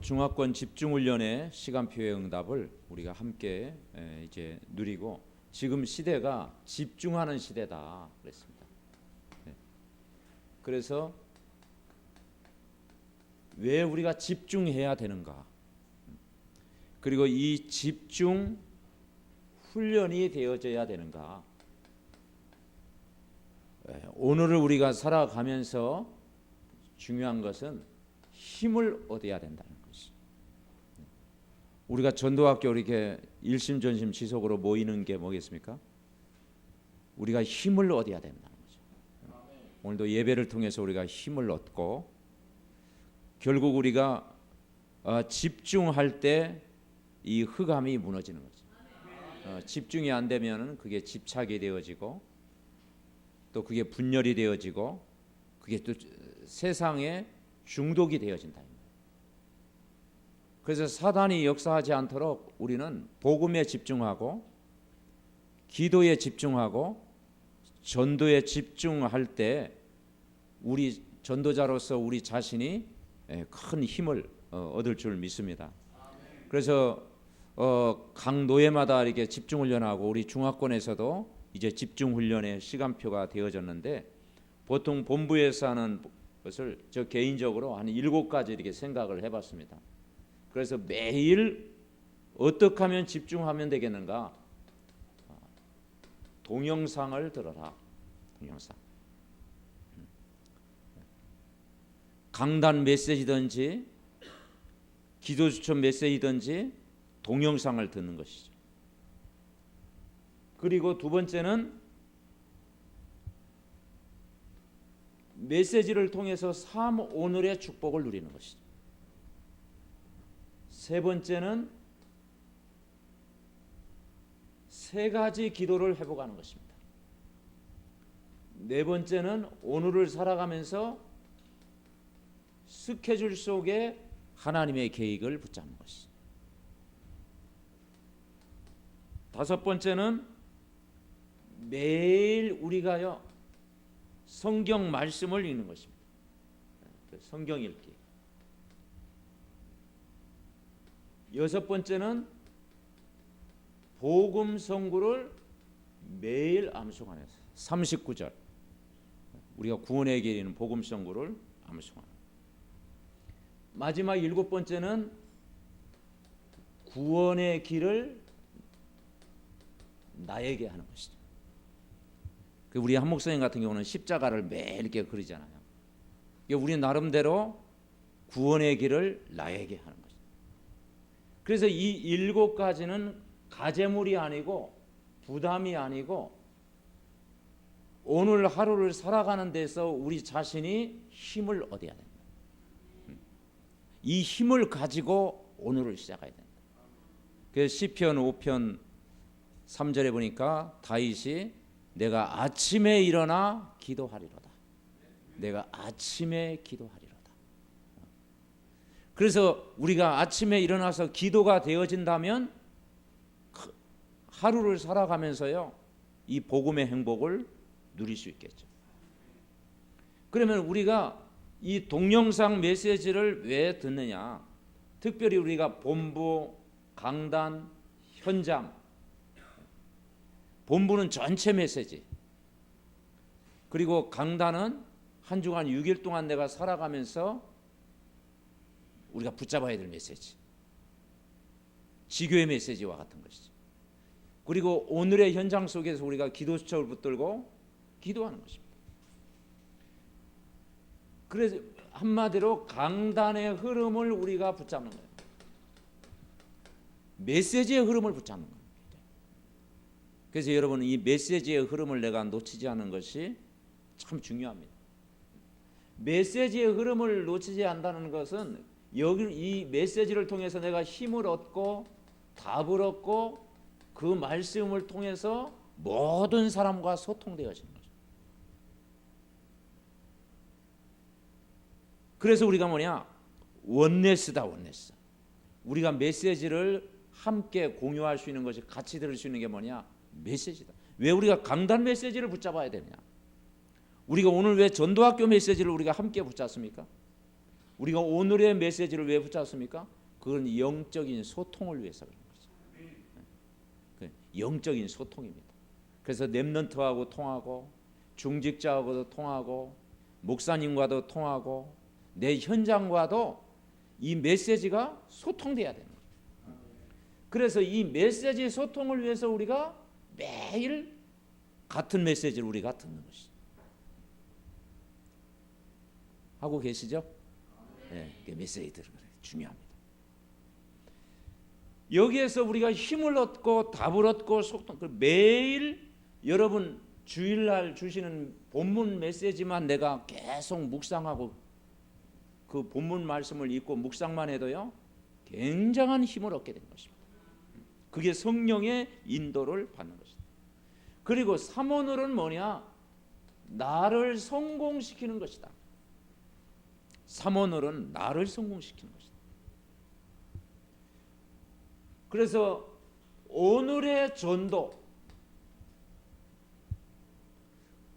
중화권 집중훈련의 시간표의 응답을 우리가 함께 이제 누리고, 지금 시대가 집중하는 시대다 그랬습니다. 그래서 왜 우리가 집중해야 되는가, 그리고 이 집중 훈련이 되어져야 되는가, 오늘을 우리가 살아가면서 중요한 것은 힘을 얻어야 된다는 것이. 우리가 전도학교 이렇게 일심전심 지속으로 모이는 게 뭐겠습니까? 우리가 힘을 얻어야 된다는 거죠. 오늘도 예배를 통해서 우리가 힘을 얻고, 결국 우리가 집중할 때 이 흑암이 무너지는 거죠. 집중이 안 되면은 그게 집착이 되어지고, 또 그게 분열이 되어지고, 그게 또 세상에 중독이 되어진다. 그래서 사단이 역사하지 않도록 우리는 복음에 집중하고, 기도에 집중하고, 전도에 집중할 때 우리 전도자로서 우리 자신이 큰 힘을 얻을 줄 믿습니다. 그래서 각 노예마다 이렇게 집중훈련하고, 우리 중화권에서도 이제 집중훈련의 시간표가 되어졌는데, 보통 본부에서 하는 것을 저 개인적으로 한 7가지 이렇게 생각을 해봤습니다. 그래서 매일 어떻게 하면 집중하면 되겠는가? 동영상을 들어라. 동영상. 강단 메시지든지 기도 추천 메시지든지 동영상을 듣는 것이죠. 그리고 두 번째는 메시지를 통해서 삶 오늘의 축복을 누리는 것이죠. 세 번째는 3가지 기도를 회복하는 것입니다. 네 번째는 오늘을 살아가면서 스케줄 속에 하나님의 계획을 붙잡는 것이죠. 다섯 번째는 매일 우리가요 성경 말씀을 읽는 것입니다. 성경 읽기. 여섯 번째는 복음 선구를 매일 암송하는 39절. 우리가 구원의 길이는 복음 선구를 암송하는. 마지막 7번째는 구원의 길을 나에게 하는 것이죠. 우리 한 목사님 같은 경우는 십자가를 매일 이렇게 그리잖아요. 우리 나름대로 구원의 길을 나에게 하는 것이죠. 그래서 이 7가지는 가제물이 아니고 부담이 아니고, 오늘 하루를 살아가는 데서 우리 자신이 힘을 얻어야 된다. 이 힘을 가지고 오늘을 시작해야 된다. 그래서 시편 5편 3절에 보니까 다윗이 내가 아침에 일어나 기도하리로다. 내가 아침에 기도하리로다. 그래서 우리가 아침에 일어나서 기도가 되어진다면 하루를 살아가면서요 이 복음의 행복을 누릴 수 있겠죠. 그러면 우리가 이 동영상 메시지를 왜 듣느냐? 특별히 우리가 본부, 강단, 현장, 본부는 전체 메시지, 그리고 강단은 한 주간 6일 동안 내가 살아가면서 우리가 붙잡아야 될 메시지, 지교의 메시지와 같은 것이죠. 그리고 오늘의 현장 속에서 우리가 기도 수첩을 붙들고 기도하는 것입니다. 그래서 한마디로 강단의 흐름을 우리가 붙잡는 거예요. 메시지의 흐름을 붙잡는 거예요. 그래서 여러분, 이 메시지의 흐름을 내가 놓치지 않는 것이 참 중요합니다. 메시지의 흐름을 놓치지 않는다는 것은 여기 이 메시지를 통해서 내가 힘을 얻고 답을 얻고 그 말씀을 통해서 모든 사람과 소통되어지는 거죠. 그래서 우리가 뭐냐? 원네스다, 원네스. 우리가 메시지를 함께 공유할 수 있는 것이, 같이 들을 수 있는 게 뭐냐? 메시지다. 왜 우리가 강단 메시지를 붙잡아야 되느냐? 우리가 오늘 왜 전도학교 메시지를 우리가 함께 붙잡습니까? 우리가 오늘의 메시지를 왜 붙잡습니까? 그건 영적인 소통을 위해서 그런 거죠. 영적인 소통입니다. 그래서 렘넌트하고 통하고 중직자하고도 통하고 목사님과도 통하고 내 현장과도 이 메시지가 소통돼야 되는 거예요. 그래서 이 메시지 소통을 위해서 우리가 매일 같은 메시지를 우리가 듣는 것이죠. 하고 계시죠? 네, 메시지 들은 거예요. 중요합니다. 여기에서 우리가 힘을 얻고 답을 얻고 소통, 매일 여러분 주일날 주시는 본문 메시지만 내가 계속 묵상하고 그 본문 말씀을 읽고 묵상만 해도요 굉장한 힘을 얻게 된 것입니다. 그게 성령의 인도를 받는 것입니다. 그리고 3원을은 뭐냐? 나를 성공시키는 것이다. 3원을은 나를 성공시키는 것이다. 그래서 오늘의 전도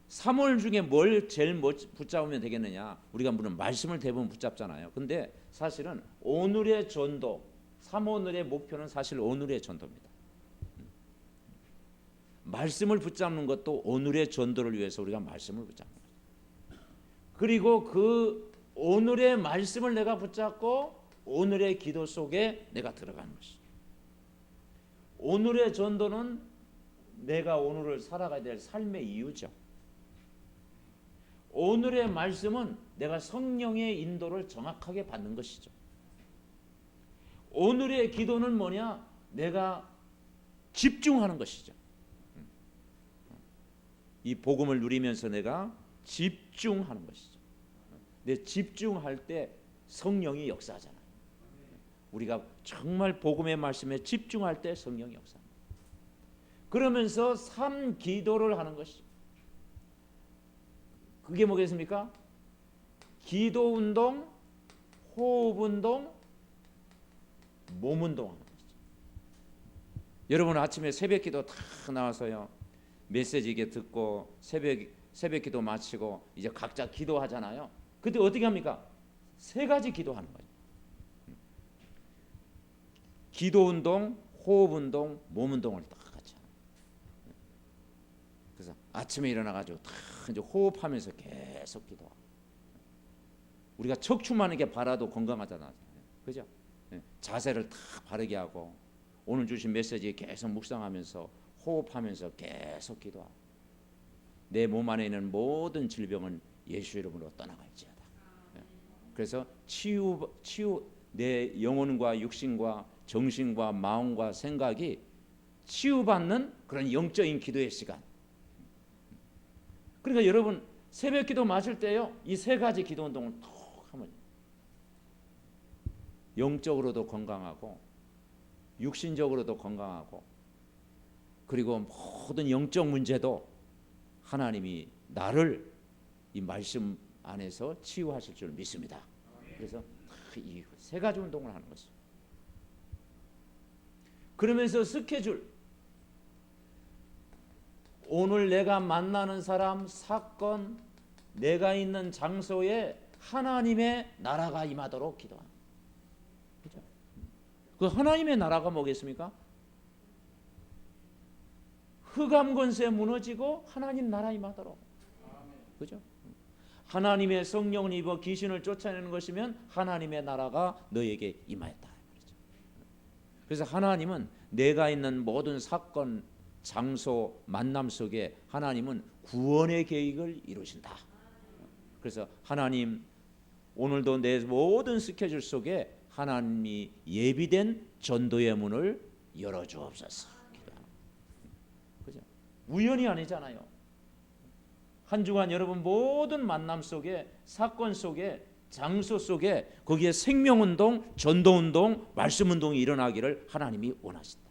3월 중에 뭘 제일 붙잡으면 되겠느냐? 우리가 물론 말씀을 대부분 붙잡잖아요. 근데 사실은 오늘의 전도 3오늘의 목표는 사실 오늘의 전도입니다. 말씀을 붙잡는 것도 오늘의 전도를 위해서 우리가 말씀을 붙잡는 거예요. 그리고 그 오늘의 말씀을 내가 붙잡고 오늘의 기도 속에 내가 들어가는 것이죠. 오늘의 전도는 내가 오늘을 살아가야 될 삶의 이유죠. 오늘의 말씀은 내가 성령의 인도를 정확하게 받는 것이죠. 오늘의 기도는 뭐냐? 내가 집중하는 것이죠. 이 복음을 누리면서 내가 집중하는 것이죠. 내 집중할 때 성령이 역사하잖아요. 우리가 정말 복음의 말씀에 집중할 때 성령이 역사합니다. 그러면서 기도를 하는 것이죠. 그게 뭐겠습니까? 기도 운동, 호흡 운동, 몸 운동하는 거죠. 여러분 아침에 새벽 기도 다 나와서요. 메시지 이게 듣고 새벽 기도 마치고 이제 각자 기도하잖아요. 그때 어떻게 합니까? 3가지 기도하는 거예요. 기도 운동, 호흡 운동, 몸 운동을 다 같이 하는 거예요. 그래서 아침에 일어나 가지고 다 이제 호흡하면서 계속 기도하고. 우리가 척추만 이렇게 바라도 건강하잖아요. 그죠? 자세를 다 바르게 하고 오늘 주신 메시지에 계속 묵상하면서 호흡하면서 계속 기도하고 내 몸 안에 있는 모든 질병은 예수 이름으로 떠나갈지어다. 그래서 치유 내 영혼과 육신과 정신과 마음과 생각이 치유받는 그런 영적인 기도의 시간. 그러니까 여러분 새벽 기도 마실 때요 이 3가지 기도 운동을 톡 하면 영적으로도 건강하고 육신적으로도 건강하고 그리고 모든 영적 문제도 하나님이 나를 이 말씀 안에서 치유하실 줄 믿습니다. 그래서 이 3가지 운동을 하는 것이죠. 그러면서 스케줄 오늘 내가 만나는 사람, 사건, 내가 있는 장소에 하나님의 나라가 임하도록 기도하는 거죠. 그 하나님의 나라가 뭐겠습니까? 흑암 권세 무너지고 하나님 나라 임하도록. 그죠? 하나님의 성령을 입어 귀신을 쫓아내는 것이면 하나님의 나라가 너에게 임하였다. 그래서 하나님은 내가 있는 모든 사건, 장소, 만남 속에 하나님은 구원의 계획을 이루신다. 그래서 하나님 오늘도 내 모든 스케줄 속에 하나님이 예비된 전도의 문을 열어주옵소서. 그죠? 우연이 아니잖아요. 한 주간 여러분 모든 만남 속에 사건 속에 장소 속에 거기에 생명운동, 전도운동, 말씀운동이 일어나기를 하나님이 원하신다.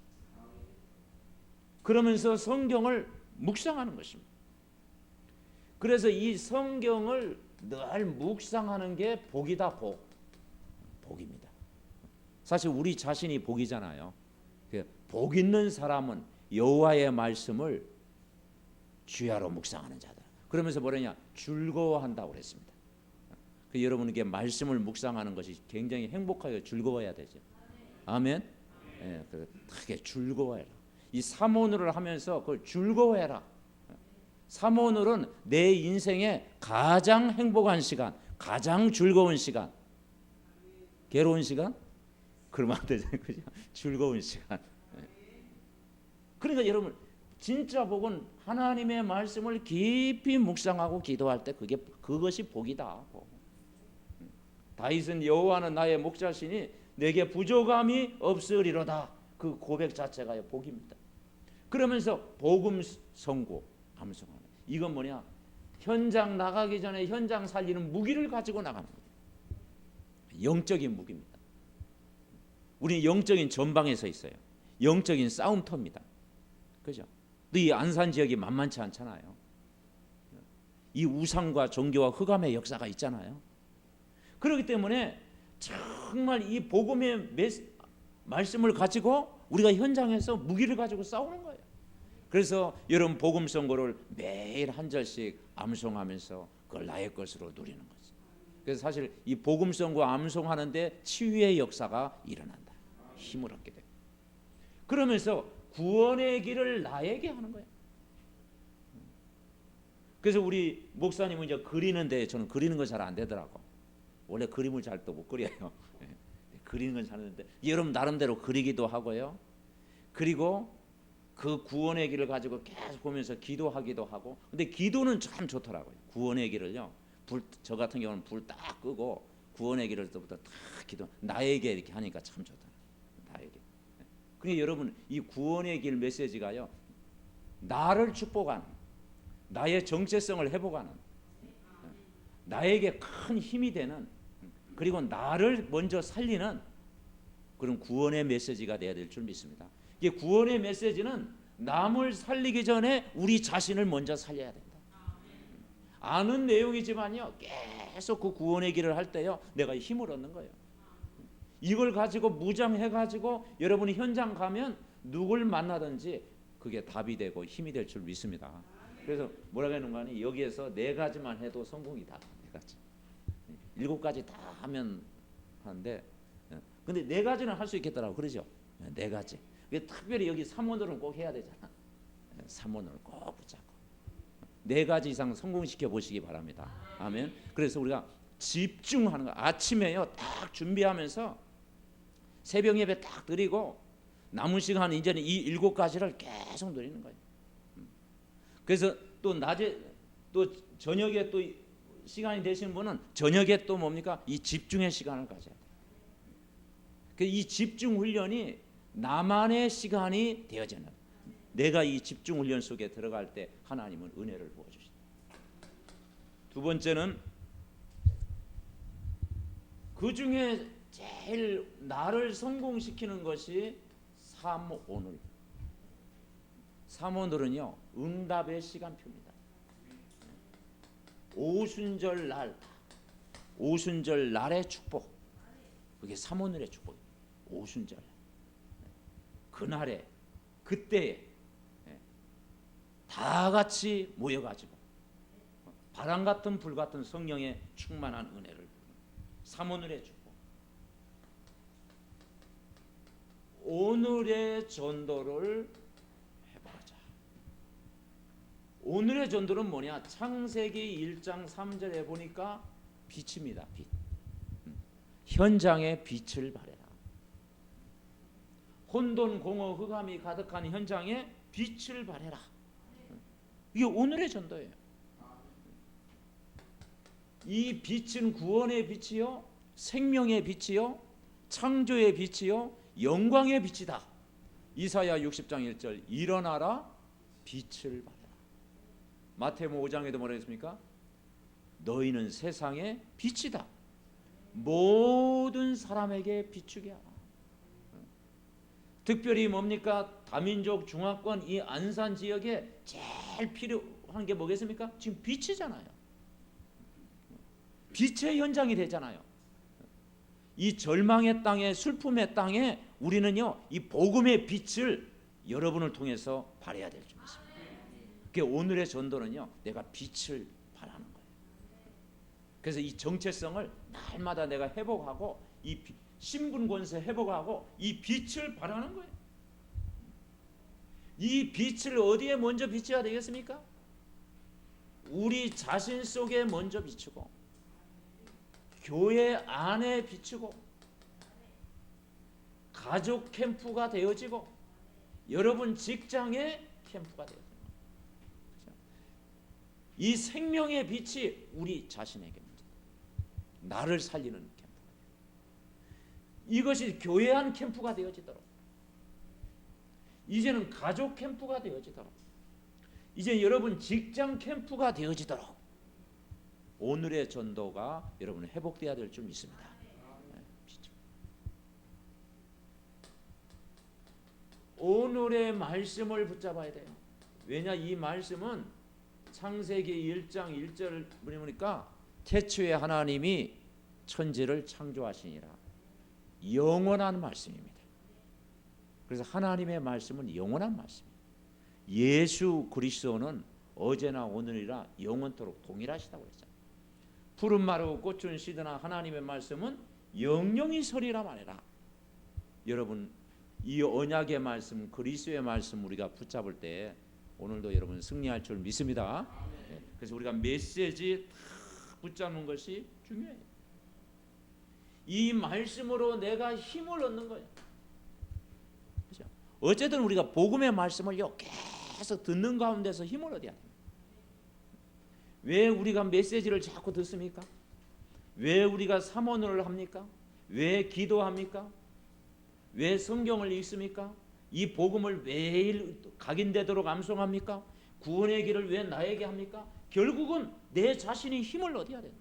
그러면서 성경을 묵상하는 것입니다. 그래서 이 성경을 늘 묵상하는 게 복이다. 복입니다. 사실 우리 자신이 복이잖아요. 복 있는 사람은 여호와의 말씀을 주야로 묵상하는 자다. 그러면서 뭐냐냐 즐거워한다고 그랬습니다. 여러분에게 말씀을 묵상하는 것이 굉장히 행복하고 즐거워야 되죠. 아멘. 예, 크게 즐거워해라. 이 삼오늘을 하면서 그걸 즐거워해라. 삼오늘은 내 인생의 가장 행복한 시간, 가장 즐거운 시간. 괴로운 시간? 그러면 안 되잖아요. 그죠? 즐거운 시간. 그러니까 여러분 진짜 복은 하나님의 말씀을 깊이 묵상하고 기도할 때 그것이 복이다. 다윗은 여호와는 나의 목자시니 내게 부족함이 없으리로다. 그 고백 자체가 복입니다. 그러면서 복음 선고, 암송하는 이건 뭐냐? 현장 나가기 전에 현장 살리는 무기를 가지고 나가는 거예요. 영적인 무기입니다. 우리는 영적인 전방에 서 있어요. 영적인 싸움터입니다. 그죠? 이 안산 지역이 만만치 않잖아요. 이 우상과 종교와 흑암의 역사가 있잖아요. 그렇기 때문에 정말 이 복음의 말씀을 가지고 우리가 현장에서 무기를 가지고 싸우는 거예요. 그래서 여러분 복음 선고를 매일 한 절씩 암송하면서 그걸 나의 것으로 누리는 거죠. 그래서 사실 이 복음 선고 암송하는데 치유의 역사가 일어난다. 힘을 얻게 돼요. 그러면서 구원의 길을 나에게 하는 거예요. 그래서 우리 목사님은 이제 그리는데 저는 그리는 건 잘 안 되더라고. 원래 그림을 잘 또 못 그려요. 그리는 건 잘하는데 여러분 나름대로 그리기도 하고요. 그리고 그 구원의 길을 가지고 계속 보면서 기도하기도 하고. 근데 기도는 참 좋더라고요. 구원의 길을요. 저 같은 경우는 불 딱 끄고 구원의 길을 때부터 딱 기도. 나에게 이렇게 하니까 참 좋더라고요. 나에게. 그러니까 여러분 이 구원의 길 메시지가요. 나를 축복하는, 나의 정체성을 회복하는, 나에게 큰 힘이 되는, 그리고 나를 먼저 살리는 그런 구원의 메시지가 되어야 될 줄 믿습니다. 이게 구원의 메시지는 남을 살리기 전에 우리 자신을 먼저 살려야 된다. 아는 내용이지만요. 계속 그 구원의 길을 할 때요. 내가 힘을 얻는 거예요. 이걸 가지고 무장해 가지고 여러분이 현장 가면 누굴 만나든지 그게 답이 되고 힘이 될 줄 믿습니다. 그래서 뭐라고 하는 거 아니? 여기에서 4가지만 해도 성공이다. 4가지. 7가지 다 하면 하는데 근데 4가지는 할 수 있겠더라고. 그러죠? 4가지. 특별히 여기 3원으로는 꼭 해야 되잖아. 3원을 꼭 붙잡고 4가지 이상 성공시켜 보시기 바랍니다. 아멘. 그래서 우리가 집중하는 거. 아침에요. 딱 준비하면서 새벽 예배 딱 드리고 남은 시간 이제는 이 7가지를 계속 누리는 거예요. 그래서 또 낮에 또 저녁에 또 시간이 되신 분은 저녁에 또 뭡니까? 이 집중의 시간을 가져야 돼요. 이 집중 훈련이 나만의 시간이 되어지는. 내가 이 집중 훈련 속에 들어갈 때 하나님은 은혜를 부어주신다. 두 번째는 그 중에 제일 나를 성공시키는 것이 삼오늘. 삼오늘은요 응답의 시간표입니다. 오순절 날, 오순절 날의 축복. 그게 삼오늘의 축복. 오순절 그날에 그때에 다 같이 모여가지고 바람 같은 불 같은 성령의 충만한 은혜를 삼오늘의 축복. 오늘의 전도를 해보자. 오늘의 전도는 뭐냐? 창세기 1장 3절에 보니까 빛입니다. 빛. 현장에 빛을 발해라. 혼돈 공허 흑암이 가득한 현장에 빛을 발해라. 이게 오늘의 전도예요. 이 빛은 구원의 빛이요, 생명의 빛이요, 창조의 빛이요, 영광의 빛이다. 이사야 60장 1절 일어나라 빛을 발해라. 마태복음 5장에도 뭐라 했습니까? 너희는 세상의 빛이다. 모든 사람에게 비추게 하라. 특별히 뭡니까? 다민족 중화권 이 안산 지역에 제일 필요한 게 뭐겠습니까? 지금 빛이잖아요. 빛의 현장이 되잖아요. 이 절망의 땅에 슬픔의 땅에 우리는요 이 복음의 빛을 여러분을 통해서 발해야 될 줄 믿습니다. 그게 오늘의 전도는요 내가 빛을 발하는 거예요. 그래서 이 정체성을 날마다 내가 회복하고 이 신분 권세 회복하고 이 빛을 발하는 거예요. 이 빛을 어디에 먼저 비춰야 되겠습니까? 우리 자신 속에 먼저 비추고 교회 안에 비추고 가족 캠프가 되어지고 여러분 직장의 캠프가 되어지고 이 생명의 빛이 우리 자신에게 나를 살리는 캠프가 이것이 교회 안 캠프가 되어지도록 이제는 가족 캠프가 되어지도록 이제 여러분 직장 캠프가 되어지도록 오늘의 전도가 여러분 회복되어야 될 줄 믿습니다. 오늘의 말씀을 붙잡아야 돼요. 왜냐 이 말씀은 창세기 1장 1절 보니까 태초에 하나님이 천지를 창조하시니라. 영원한 말씀입니다. 그래서 하나님의 말씀은 영원한 말씀입니다. 예수 그리스도는 어제나 오늘이라 영원토록 동일하시다고 했잖아요. 푸른 마르고 꽃은 시드나 하나님의 말씀은 영영이 서리라 말해라. 여러분 이 언약의 말씀 그리스도의 말씀 우리가 붙잡을 때 오늘도 여러분 승리할 줄 믿습니다. 그래서 우리가 메시지 다 붙잡는 것이 중요해요. 이 말씀으로 내가 힘을 얻는 거예요. 그렇죠? 어쨌든 우리가 복음의 말씀을요 계속 듣는 가운데서 힘을 얻어야 돼요. 왜 우리가 메시지를 자꾸 듣습니까? 왜 우리가 삼원을 합니까? 왜 기도합니까? 왜 성경을 읽습니까? 이 복음을 매일 각인되도록 암송합니까? 구원의 길을 왜 나에게 합니까? 결국은 내 자신이 힘을 얻어야 된다.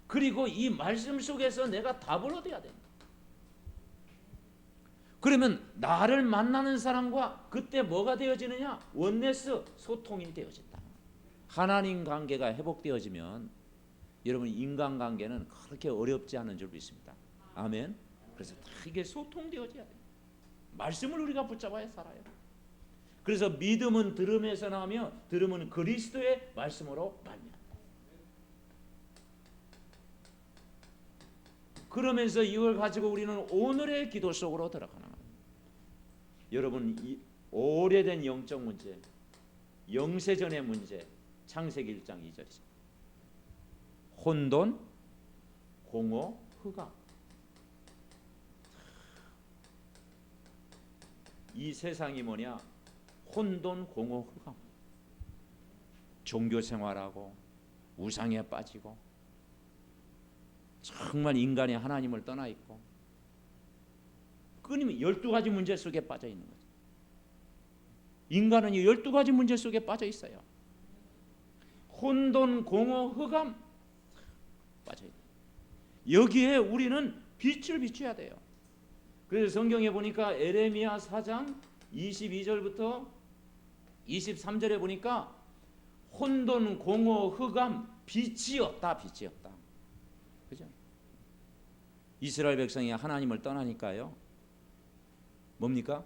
그리고 이 말씀 속에서 내가 답을 얻어야 된다. 그러면 나를 만나는 사람과 그때 뭐가 되어지느냐? 원네스 소통이 되어진다. 하나님 관계가 회복되어지면 여러분 인간관계는 그렇게 어렵지 않은 줄 믿습니다. 아멘. 그래서 다 이게 소통되어져야 돼요. 말씀을 우리가 붙잡아야 살아요. 그래서 믿음은 들음에서 나오며 들음은 그리스도의 말씀으로 말미암다. 그러면서 이걸 가지고 우리는 오늘의 기도 속으로 들어가는 거예요. 여러분 이 오래된 영적 문제, 영세전의 문제, 창세기 1장 2절이죠. 혼돈, 공허, 흑암. 이 세상이 뭐냐? 혼돈, 공허, 흑암. 종교 생활하고 우상에 빠지고 정말 인간이 하나님을 떠나 있고 끊임이 12가지 문제 속에 빠져 있는 거죠. 인간은 이 12가지 문제 속에 빠져 있어요. 혼돈, 공허, 흑암 빠져 있다. 여기에 우리는 빛을 비춰야 돼요. 그래서 성경에 보니까 에레미야 4장 22절부터 23절에 보니까 혼돈, 공허, 흑암, 빛이 없다, 빛이 없다. 그죠? 이스라엘 백성이 하나님을 떠나니까요. 뭡니까?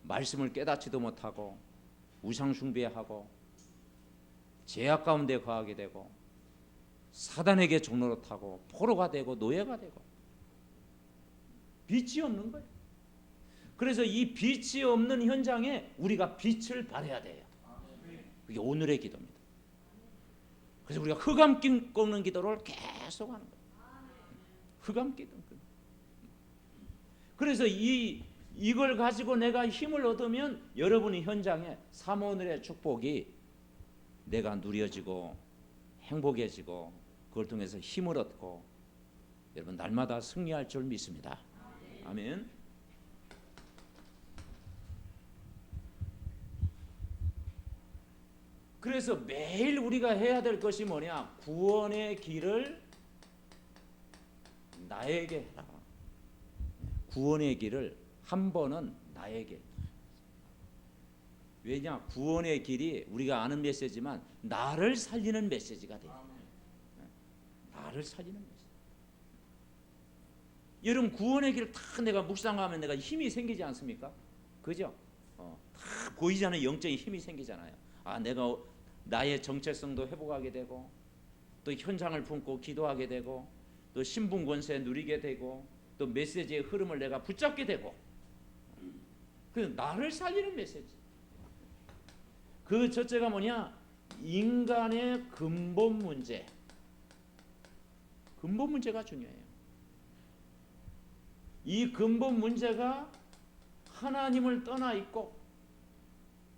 말씀을 깨닫지도 못하고 우상 숭배하고 죄악 가운데 거하게 되고 사단에게 종노릇하고 포로가 되고 노예가 되고 빛이 없는 거예요. 그래서 이 빛이 없는 현장에 우리가 빛을 발해야 돼요. 그게 오늘의 기도입니다. 그래서 우리가 흑암 꺾는 기도를 계속 하는 거예요. 흑암 기도. 그래서 이걸 가지고 내가 힘을 얻으면 여러분의 현장에 삼오늘의 축복이 내가 누려지고 행복해지고 그걸 통해서 힘을 얻고 여러분 날마다 승리할 줄 믿습니다. 아멘. 그래서 매일 우리가 해야 될 것이 뭐냐? 구원의 길을 나에게 해라. 구원의 길을 한 번은 나에게. 왜냐? 구원의 길이 우리가 아는 메시지만 나를 살리는 메시지가 돼요. 나를 살리는 메시지. 여러분 구원의 길을 다 내가 묵상하면 내가 힘이 생기지 않습니까? 그죠? 다 보이지 않는 영적인 힘이 생기잖아요. 아 나의 정체성도 회복하게 되고, 또 현장을 품고 기도하게 되고, 또 신분 권세 누리게 되고, 또 메시지의 흐름을 내가 붙잡게 되고, 그 나를 살리는 메시지. 그 첫째가 뭐냐? 인간의 근본 문제. 근본 문제가 중요해요. 이 근본 문제가 하나님을 떠나 있고,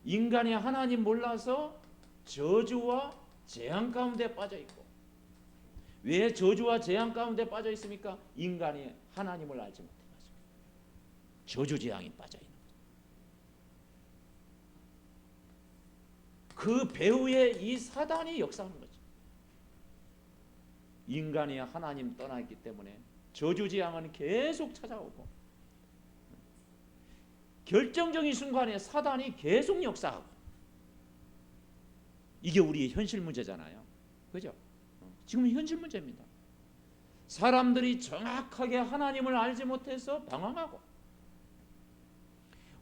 인간이 하나님 몰라서 저주와 재앙 가운데 빠져 있고. 왜 저주와 재앙 가운데 빠져 있습니까? 인간이 하나님을 알지 못해 가지고 저주 재앙이 빠져 있는 거죠. 그 배후에 이 사단이 역사하는 거죠. 인간이 하나님 떠나 있기 때문에 저주 재앙은 계속 찾아오고, 결정적인 순간에 사단이 계속 역사하고. 이게 우리의 현실 문제잖아요. 그죠? 지금 현실 문제입니다. 사람들이 정확하게 하나님을 알지 못해서 방황하고,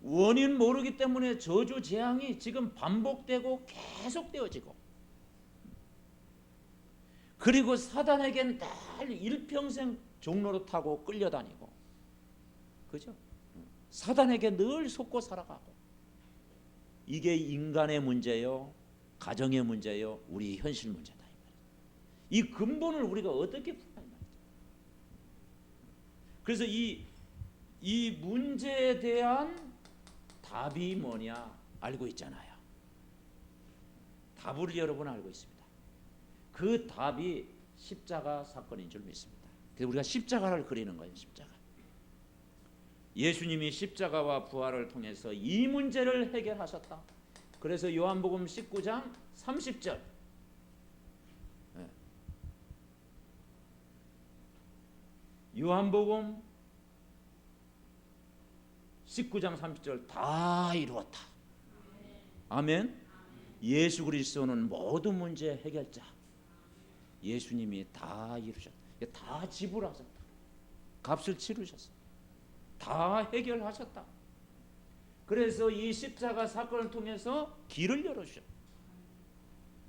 원인 모르기 때문에 저주 재앙이 지금 반복되고 계속되어지고, 그리고 사단에겐 늘 일평생 종로로 타고 끌려다니고, 그죠? 사단에게 늘 속고 살아가고. 이게 인간의 문제요, 가정의 문제요, 우리 현실 문제다. 이 근본을 우리가 어떻게 풀어야 말이죠. 그래서 이 문제에 대한 답이 뭐냐 알고 있잖아요. 답을 여러분 알고 있습니다. 그 답이 십자가 사건인 줄 믿습니다. 그래서 우리가 십자가를 그리는 거예요. 십자가. 예수님이 십자가와 부활을 통해서 이 문제를 해결하셨다. 그래서 요한복음 19장 30절, 요한복음 19장 30절, 다 이루었다. 아멘. 예수 그리스도는 모든 문제 해결자. 예수님이 다 이루셨다. 다 지불하셨다. 값을 치르셨다. 다 해결하셨다. 그래서 이 십자가 사건을 통해서 길을 열어주셨다.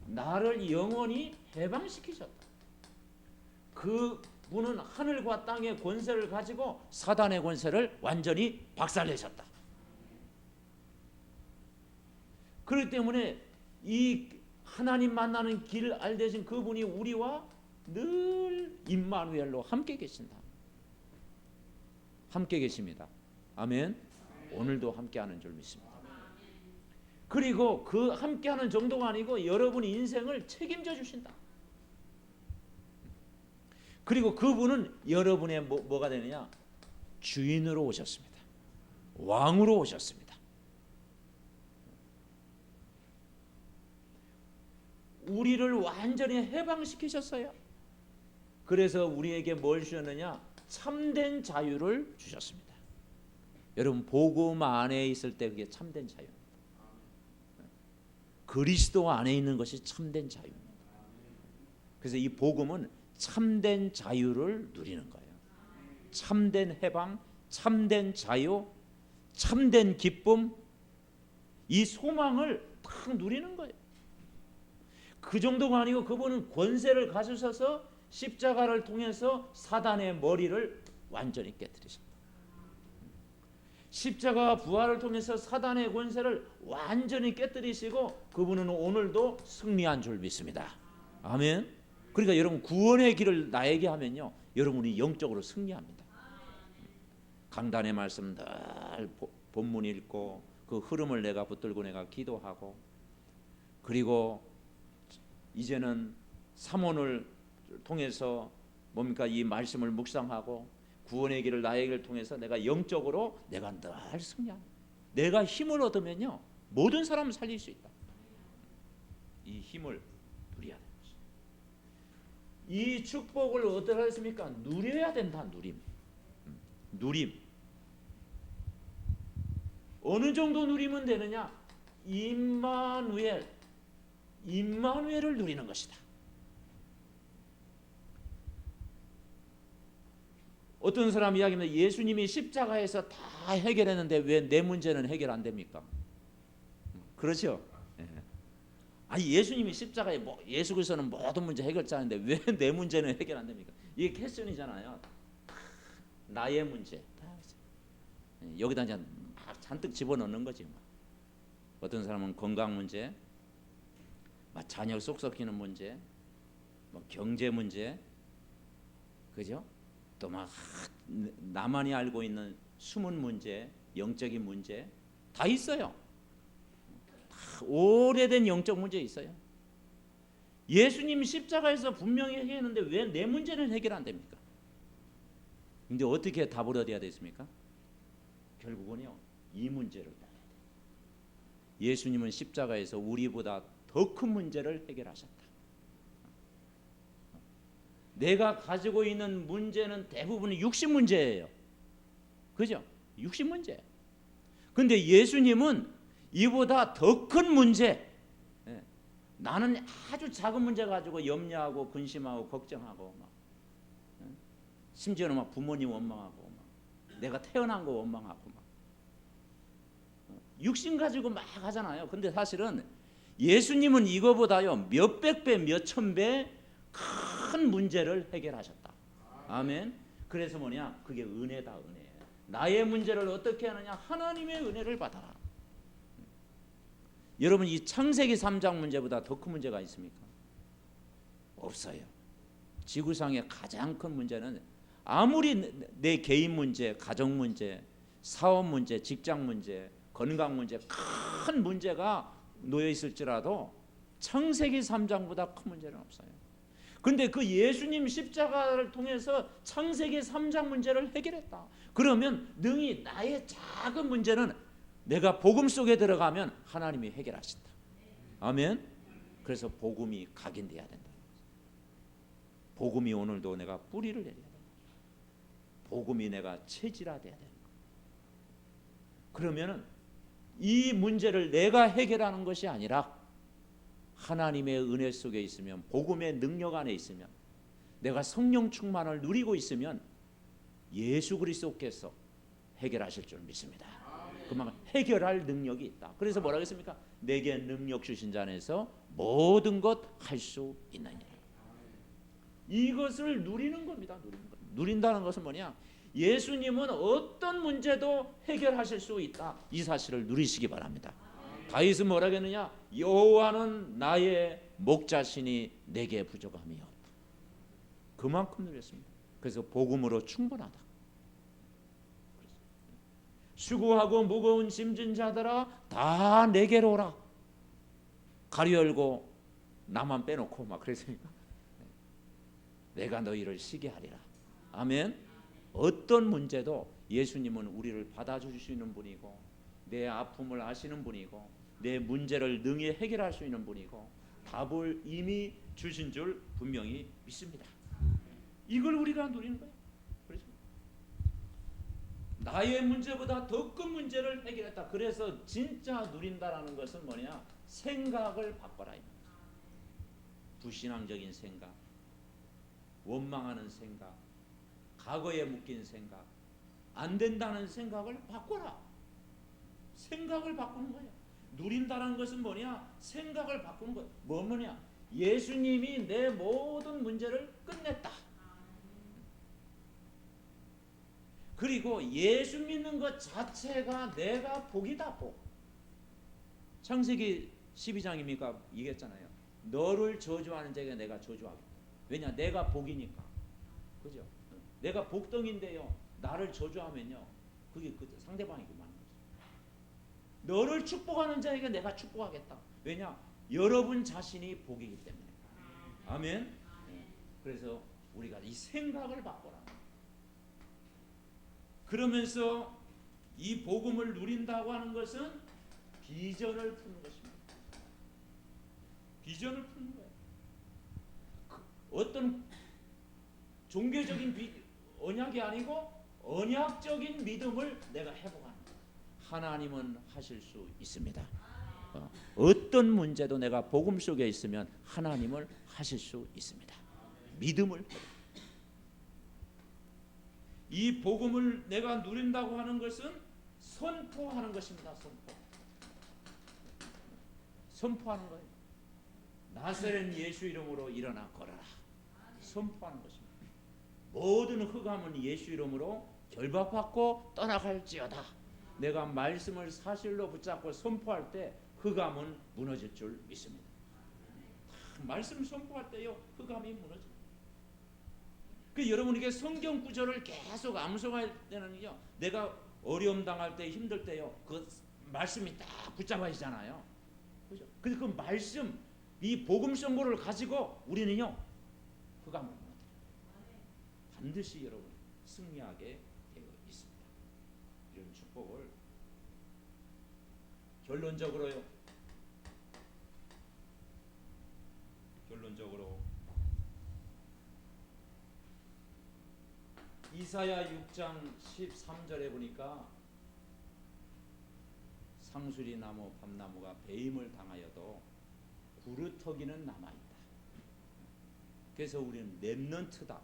나를 영원히 해방시키셨다. 그 분은 하늘과 땅의 권세를 가지고 사단의 권세를 완전히 박살내셨다. 그렇기 때문에 이 하나님 만나는 길을 알되신 그분이 우리와 늘 임마누엘로 함께 계신다. 함께 계십니다. 아멘. 오늘도 함께하는 줄 믿습니다. 그리고 그 함께하는 정도가 아니고 여러분의 인생을 책임져 주신다. 그리고 그분은 여러분의 뭐가 되느냐? 주인으로 오셨습니다. 왕으로 오셨습니다. 우리를 완전히 해방시키셨어요. 그래서 우리에게 뭘 주셨느냐? 참된 자유를 주셨습니다. 여러분, 복음 안에 있을 때 그게 참된 자유입니다. 그리스도 안에 있는 것이 참된 자유입니다. 그래서 이 복음은 참된 자유를 누리는 거예요. 참된 해방, 참된 자유, 참된 기쁨, 이 소망을 딱 누리는 거예요. 그 정도가 아니고 그분은 권세를 가지셔서 십자가를 통해서 사단의 머리를 완전히 깨뜨리셨다. 십자가 부활을 통해서 사단의 권세를 완전히 깨뜨리시고 그분은 오늘도 승리한 줄 믿습니다. 아멘. 그러니까 여러분, 구원의 길을 나에게 하면요, 여러분이 영적으로 승리합니다. 강단의 말씀 늘 본문 읽고 그 흐름을 내가 붙들고 내가 기도하고, 그리고 이제는 삼원을 통해서 뭡니까? 이 말씀을 묵상하고 구원의 길을 나에게 통해서 내가 영적으로 내가 늘 승리합니다. 내가 힘을 얻으면요, 모든 사람을 살릴 수 있다. 이 힘을 누려야 됩니다. 이 축복을 어떻게 하겠습니까? 누려야 된다. 누림. 어느 정도 누리면 되느냐? 임마누엘을 누리는 것이다. 어떤 사람 이야기입니다. 예수님이 십자가에서 다 해결했는데 왜 내 문제는 해결 안 됩니까? 그렇죠? 예수님이 십자가에 예수 그리스도는 모든 문제 해결자인데 왜 내 문제는 해결 안 됩니까? 이게 퀘스천이잖아요. 나의 문제. 여기다 이제 막 잔뜩 집어넣는 거지. 어떤 사람은 건강 문제, 자녀 속 썩이는 문제, 경제 문제, 그죠? 또 막 나만이 알고 있는 숨은 문제, 영적인 문제 다 있어요. 다 오래된 영적 문제 있어요. 예수님 십자가에서 분명히 해결했는데 왜 내 문제는 해결 안 됩니까? 근데 어떻게 답을 얻어야 되겠습니까? 결국은요, 이 문제를 봐야 돼. 예수님은 십자가에서 우리보다 더 큰 문제를 해결하셨다. 내가 가지고 있는 문제는 대부분 육신 문제예요. 그죠? 육신 문제. 근데 예수님은 이보다 더 큰 문제, 나는 아주 작은 문제 가지고 염려하고 근심하고 걱정하고 심지어는 막 부모님 원망하고 내가 태어난 거 원망하고 육신 가지고 막 하잖아요. 근데 사실은 예수님은 이거보다요 몇백 배, 몇천 배 큰 문제를 해결하셨다. 아멘. 그래서 뭐냐? 그게 은혜다, 은혜. 나의 문제를 어떻게 하느냐? 하나님의 은혜를 받아라. 여러분, 이 창세기 3장 문제보다 더 큰 문제가 있습니까? 없어요. 지구상의 가장 큰 문제는 아무리 내 개인 문제, 가정 문제, 사업 문제, 직장 문제, 건강 문제, 큰 문제가 놓여 있을지라도 창세기 3장보다 큰 문제는 없어요. 근데 그 예수님 십자가를 통해서 창세기 3장 문제를 해결했다. 그러면 능히 나의 작은 문제는 내가 복음 속에 들어가면 하나님이 해결하신다. 아멘. 그래서 복음이 각인돼야 된다. 복음이 오늘도 내가 뿌리를 내려야 된다. 복음이 내가 체질화돼야 된다. 그러면은 이 문제를 내가 해결하는 것이 아니라 하나님의 은혜 속에 있으면, 복음의 능력 안에 있으면, 내가 성령 충만을 누리고 있으면 예수 그리스도께서 해결하실 줄 믿습니다. 그만큼 해결할 능력이 있다. 그래서 뭐라고 했습니까? 내게 능력 주신 자 안에서 모든 것 할 수 있느니라. 이것을 누리는 겁니다. 누린다는 것은 뭐냐? 예수님은 어떤 문제도 해결하실 수 있다. 이 사실을 누리시기 바랍니다. 다윗은 뭐라고 했느냐? 여호와는 나의 목자시니 내게 부족함이 없다. 그만큼 누렸습니다. 그래서 복음으로 충분하다. 수고하고 무거운 짐진 자들아 다 내게로 오라. 가리 열고 나만 빼놓고 막 그랬으니까 내가 너희를 쉬게 하리라. 아멘. 어떤 문제도 예수님은 우리를 받아줄 수 있는 분이고, 내 아픔을 아시는 분이고, 내 문제를 능히 해결할 수 있는 분이고, 답을 이미 주신 줄 분명히 믿습니다. 이걸 우리가 누리는 거예요. 그렇죠? 나의 문제보다 더 큰 문제를 해결했다. 그래서 진짜 누린다라는 것은 뭐냐? 생각을 바꿔라. 불신앙적인 생각, 원망하는 생각, 과거에 묶인 생각, 안 된다는 생각을 바꿔라. 생각을 바꾸는 거예요. 누린다는 것은 뭐냐? 생각을 바꾸는 거예요. 뭐냐? 예수님이 내 모든 문제를 끝냈다. 그리고 예수 믿는 것 자체가 내가 복이다. 복. 창세기 12장입니까? 얘기했잖아요. 너를 저주하는 자에게 내가 저주하겠다. 왜냐? 내가 복이니까. 그죠? 내가 복덩인데요, 나를 저주하면요, 그게 그 상대방이 그만한 거죠. 너를 축복하는 자에게 내가 축복하겠다. 왜냐? 여러분 자신이 복이기 때문에. 아멘. 그래서 우리가 이 생각을 바꿔라. 그러면서 이 복음을 누린다고 하는 것은 비전을 푸는 것입니다. 비전을 푸는 거예요. 어떤 종교적인 언약이 아니고 언약적인 믿음을 내가 회복하는 거예요. 하나님은 하실 수 있습니다. 어떤 문제도 내가 복음 속에 있으면 하나님을 하실 수 있습니다. 믿음을. 이 복음을 내가 누린다고 하는 것은 선포하는 것입니다. 선포하는 거예요. 나사렛 예수 이름으로 일어나 걸어라. 선포하는 것입니다. 모든 흑암은 예수 이름으로 결박받고 떠나갈지어다. 내가 말씀을 사실로 붙잡고 선포할 때 흑암은 무너질 줄 믿습니다. 말씀 선포할 때요 흑암이 무너져. 그 여러분에게 성경 구절을 계속 암송할 때는요, 내가 어려움 당할 때 힘들 때요 그 말씀이 딱 붙잡아지잖아요. 그죠? 그래서 그 말씀, 이 복음 선고를 가지고 우리는요 흑암을 무너뜨려. 반드시 여러분 승리하게 되어 있습니다. 이런 축복을 결론적으로 이사야 6장 13절에 보니까 상수리 나무 밤나무가 배임을 당하여도 구루터기는 남아있다. 그래서 우리는 렘넌트다.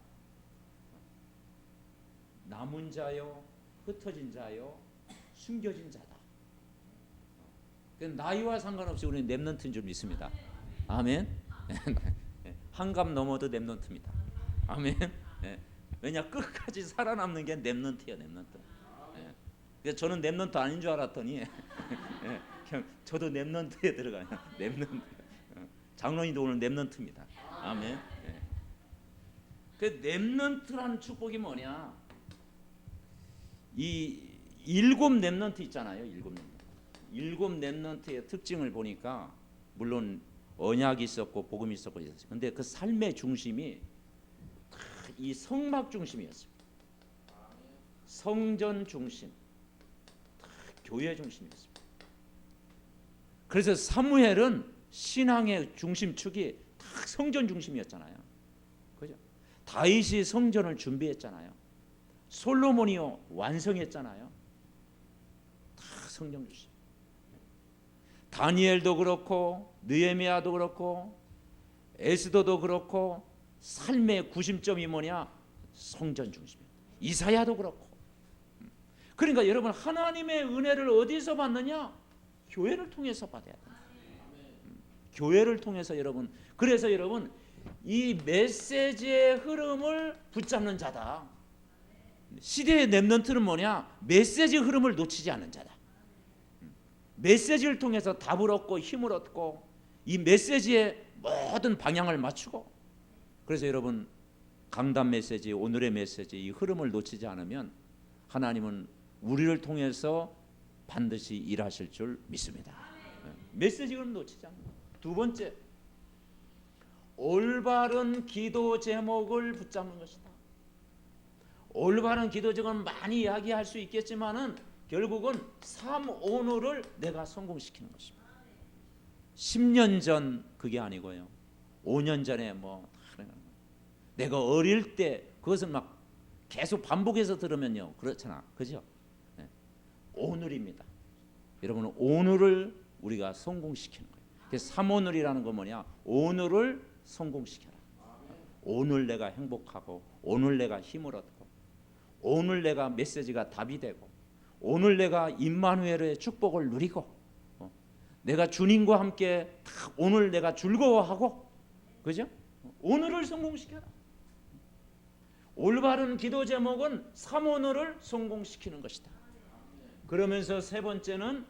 남은 자요, 흩어진 자요, 숨겨진 자다. 나이와 상관없이 우리는 렘넌트인 줄 믿습니다. 아멘. 한갑 넘어도 렘넌트입니다. 아멘. 왜냐 끝까지 살아남는 게 렘넌트예요. 렘넌트. 그래서 저는 렘넌트 아닌 줄 알았더니 저도 렘넌트에 들어가요. 렘넌트. 장로님도 오늘 렘넌트입니다. 아멘. 그 렘넌트라는 축복이 뭐냐? 이 일곱 렘넌트 있잖아요. 일곱 렘넌트의 특징을 보니까 물론 언약이 있었고 복음이 있었고 있었어요. 근데 그 삶의 중심이 이 성막 중심이었습니다. 성전 중심, 교회 중심이었습니다. 그래서 사무엘은 신앙의 중심축이 다 성전 중심이었잖아요. 그죠? 다윗이 성전을 준비했잖아요. 솔로몬이요 완성했잖아요. 다 성전 중심. 다니엘도 그렇고 느헤미야도 그렇고 에스더도 그렇고 삶의 구심점이 뭐냐? 성전 중심이에요. 이사야도 그렇고. 그러니까 여러분 하나님의 은혜를 어디서 받느냐? 교회를 통해서 받아야 돼요. 교회를 통해서 여러분. 그래서 여러분 이 메시지의 흐름을 붙잡는 자다. 시대의 렘넌트는 뭐냐? 메시지 흐름을 놓치지 않는 자다. 메시지를 통해서 답을 얻고 힘을 얻고 이 메시지의 모든 방향을 맞추고. 그래서 여러분 강단 메시지, 오늘의 메시지 이 흐름을 놓치지 않으면 하나님은 우리를 통해서 반드시 일하실 줄 믿습니다. 메시지 흐름 놓치지 않는. 두 번째, 올바른 기도 제목을 붙잡는 것이다. 올바른 기도 제목은 많이 이야기할 수 있겠지만은 결국은 삶 오늘을 내가 성공시키는 것입니다. 10년 전 그게 아니고요. 5년 전에 뭐 내가 어릴 때 그것을 막 계속 반복해서 들으면요 그렇잖아, 그죠? 네. 오늘입니다. 여러분 오늘을 우리가 성공시키는 거예요. 그래서 3오늘이라는 건 뭐냐? 오늘을 성공시켜라. 오늘 내가 행복하고 오늘 내가 힘을 얻고 오늘 내가 메시지가 답이 되고 오늘 내가 임마누엘의 축복을 누리고 내가 주님과 함께 오늘 내가 즐거워하고, 그죠? 오늘을 성공시켜라. 올바른 기도 제목은 3오늘을 성공시키는 것이다. 그러면서 세 번째는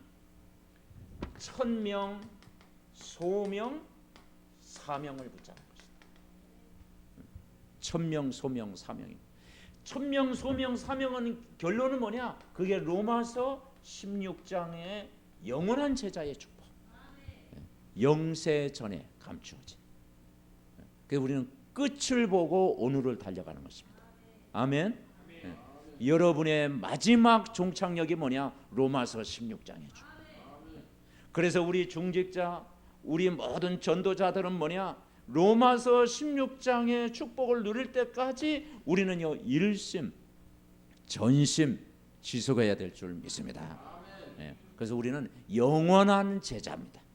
천명, 소명, 사명을 붙잡는 것이다. 천명, 소명, 사명이. 천명, 소명, 사명은 결론은 뭐냐? 그게 로마서 16장의 영원한 제자의 축복. 영세 전에 감추어진. 그래서 우리는 끝을 보고 오늘을 달려가는 것입니다. 아멘. 여러분의 마지막 종착역이 뭐냐? 로마서 16장의 축복. 그래서 우리 중직자, 우리 모든 전도자들은 뭐냐? 로마서 16장의 축복을 누릴 때까지 우리는요 일심, 전심 지속해야 될 줄 믿습니다. 그래서 우리는 영원한 제자입니다.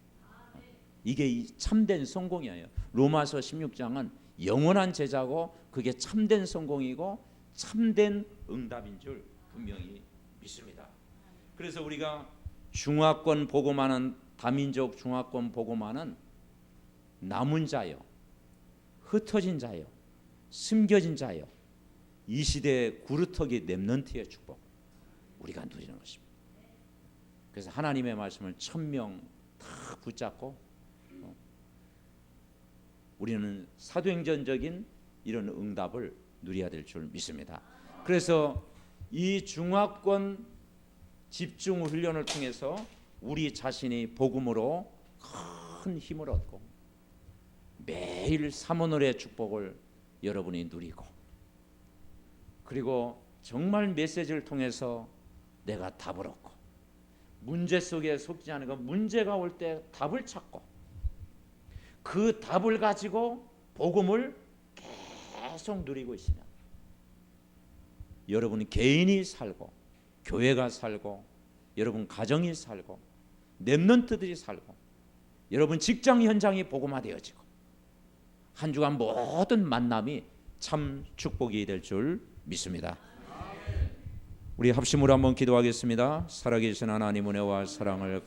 이게 참된 성공이에요. 로마서 16장은 영원한 제자고 그게 참된 성공이고 참된 응답인 줄 분명히 믿습니다. 그래서 우리가 중화권 복음하는 다민족 중화권 복음하는 남은 자요, 흩어진 자요, 숨겨진 자요, 이 시대의 구루터기 렘넌트의 축복 우리가 누리는 것입니다. 그래서 하나님의 말씀을 1000명 다 붙잡고 우리는 사도행전적인 이런 응답을 누려야 될 줄 믿습니다. 그래서 이 중화권 집중 훈련을 통해서 우리 자신이 복음으로 큰 힘을 얻고 매일 삼원월의 축복을 여러분이 누리고, 그리고 정말 메시지를 통해서 내가 답을 얻고, 문제 속에 속지 않은 거, 문제가 올 때 답을 찾고 그 답을 가지고 복음을 계속 누리고 있으면 여러분 개인이 살고, 교회가 살고, 여러분 가정이 살고, 렘넌트들이 살고, 여러분 직장 현장이 복음화되어지고, 한 주간 모든 만남이 참 축복이 될 줄 믿습니다. 우리 합심으로 한번 기도하겠습니다. 살아계신 하나님 은혜와 사랑을